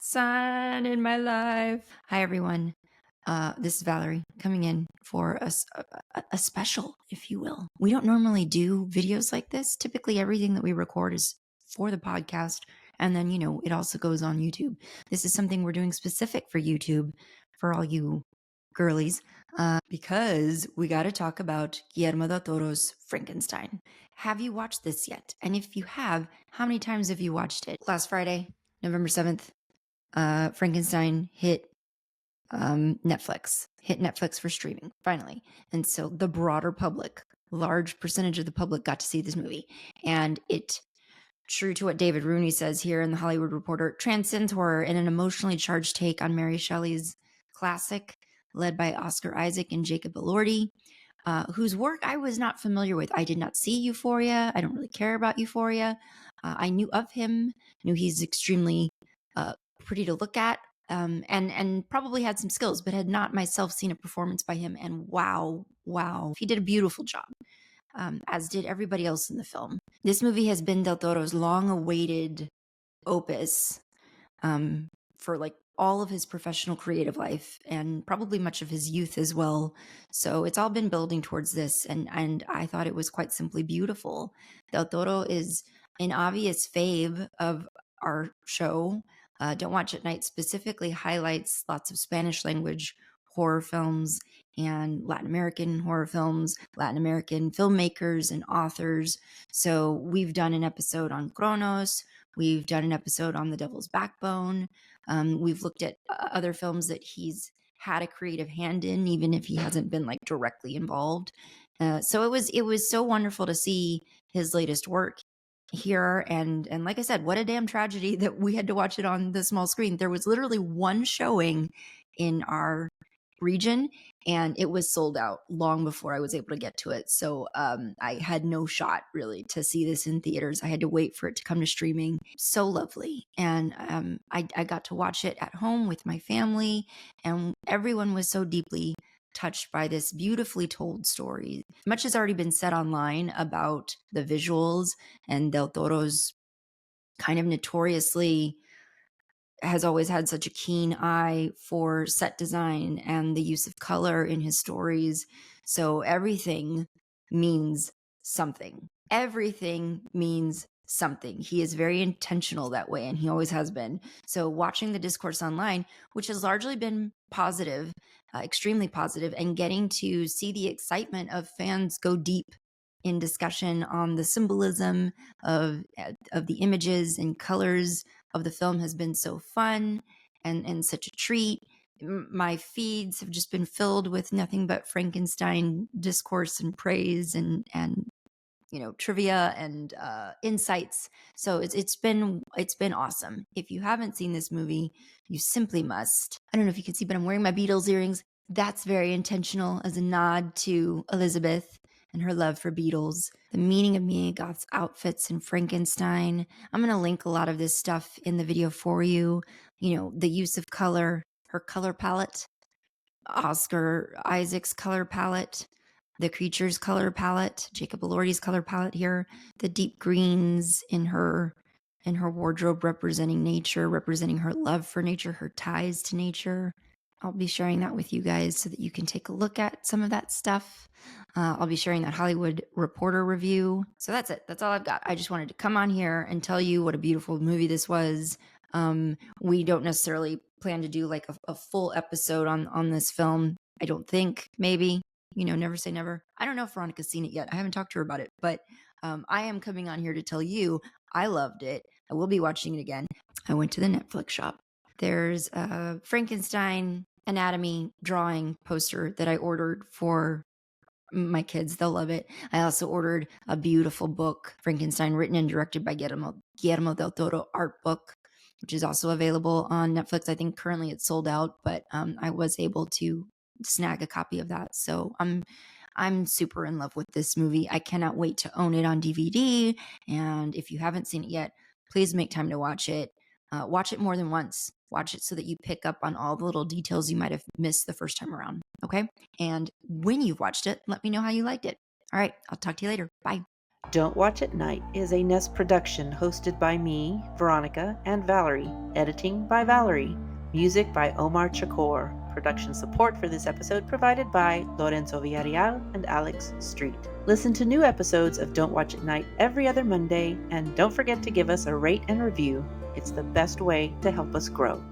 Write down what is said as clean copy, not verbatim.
Sun in my life. Hi, everyone. This is Valerie coming in for a special, if you will. We don't normally do videos like this. Typically, everything that we record is for the podcast. And then, it also goes on YouTube. This is something we're doing specific for YouTube for all you girlies, because we got to talk about Guillermo del Toro's Frankenstein. Have you watched this yet? And if you have, how many times have you watched it? Last Friday, November 7th, Frankenstein hit Netflix for streaming, finally. And so the broader public, large percentage of the public got to see this movie. And it, true to what David Rooney says here in The Hollywood Reporter, transcends horror in an emotionally charged take on Mary Shelley's classic, led by Oscar Isaac and Jacob Elordi, whose work I was not familiar with. I did not see Euphoria. I don't really care about Euphoria. I knew of him, knew he's extremely pretty to look at, and probably had some skills, but had not myself seen a performance by him. And wow, he did a beautiful job, as did everybody else in the film. This movie has been Del Toro's long-awaited opus for like all of his professional creative life and probably much of his youth as well. So it's all been building towards this, and I thought it was quite simply beautiful. Del Toro is an obvious fave of our show. Don't Watch at Night specifically highlights lots of Spanish language horror films and Latin American horror films, Latin American filmmakers and authors. So we've done an episode on Cronos. We've done an episode on The Devil's Backbone. We've looked at other films that he's had a creative hand in, even if he hasn't been like directly involved. So it was so wonderful to see his latest work here, and like I said, what a damn tragedy that we had to watch it on the small screen. There was literally one showing in our region, and it was sold out long before I was able to get to it. So I had no shot really to see this in theaters. I had to wait for it to come to streaming. So lovely. And I got to watch it at home with my family, and everyone was so deeply touched by this beautifully told story. Much has already been said online about the visuals, and Del Toro's kind of notoriously has always had such a keen eye for set design and the use of color in his stories. So everything means something. Everything means something. He is very intentional that way, and he always has been. So watching the discourse online, which has largely been positive, extremely positive, and getting to see the excitement of fans go deep in discussion on the symbolism of the images and colors of the film has been so fun and such a treat. My feeds have just been filled with nothing but Frankenstein discourse and praise and trivia and insights. So it's been awesome. If you haven't seen this movie, you simply must. I don't know if you can see, but I'm wearing my Beatles earrings. That's very intentional as a nod to Elizabeth and her love for Beatles, the meaning of Mia Goth's outfits in Frankenstein. I'm going to link a lot of this stuff in the video for you. The use of color, her color palette, Oscar Isaac's color palette, the creature's color palette, Jacob Elordi's color palette here, the deep greens in her wardrobe representing nature, representing her love for nature, her ties to nature. I'll be sharing that with you guys so that you can take a look at some of that stuff. I'll be sharing that Hollywood Reporter review. So that's it. That's all I've got. I just wanted to come on here and tell you what a beautiful movie this was. We don't necessarily plan to do like a full episode on this film. I don't think. Maybe. Never say never. I don't know if Veronica's seen it yet. I haven't talked to her about it, but I am coming on here to tell you I loved it. I will be watching it again. I went to the Netflix shop. There's a Frankenstein anatomy drawing poster that I ordered for my kids. They'll love it. I also ordered a beautiful book, Frankenstein, written and directed by Guillermo del Toro art book, which is also available on Netflix. I think currently it's sold out, but I was able to snag a copy of that. So I'm super in love with this movie. I cannot wait to own it on DVD. And if you haven't seen it yet, please make time to watch it. Watch it more than once. Watch it so that you pick up on all the little details you might have missed the first time around. Okay? And when you've watched it, let me know how you liked it. All right. I'll talk to you later. Bye. Don't Watch at Night is a Nest production hosted by me, Veronica, and Valerie. Editing by Valerie. Music by Omar Chakor. Production support for this episode provided by Lorenzo Villarreal and Alex Street. Listen to new episodes of Don't Watch at Night every other Monday, and don't forget to give us a rate and review. It's the best way to help us grow.